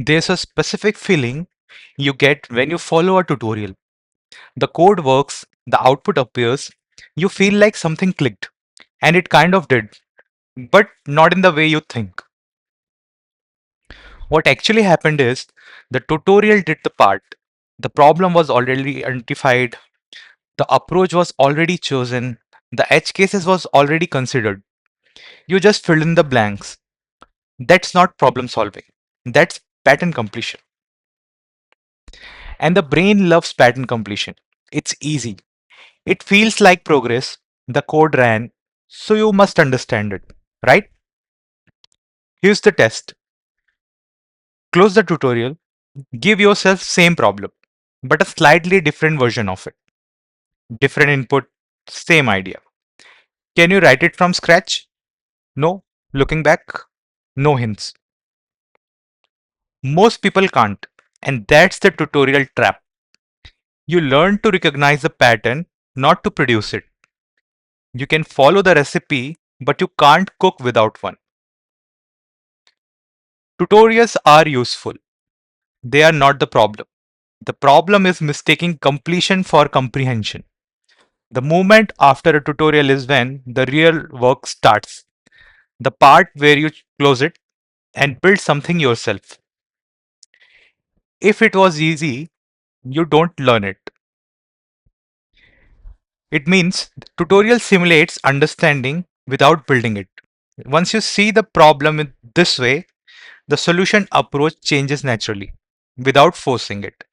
There's a specific feeling you get when you follow a tutorial. The code works, the output appears, you feel like something clicked. And it kind of did, but not in the way you think. What actually happened is the tutorial did the part. The problem was already identified, the approach was already chosen, the edge cases was already considered. You just filled in the blanks. That's not problem solving. That's pattern completion. And the brain loves pattern completion. It's easy. It feels like progress. The code ran, so you must understand it, right? Here's the test. Close the tutorial, give yourself same problem, but a slightly different version of it. Different input, same idea. Can you write it from scratch? No. Looking back, no hints. Most people can't, and that's the tutorial trap. You learn to recognize the pattern, not to produce it. You can follow the recipe, but you can't cook without one. Tutorials are useful. They are not the problem. The problem is mistaking completion for comprehension. The moment after a tutorial is when the real work starts. The part where you close it and build something yourself. If it was easy, you don't learn it. It means tutorial simulates understanding without building it. Once you see the problem in this way, the solution approach changes naturally without forcing it.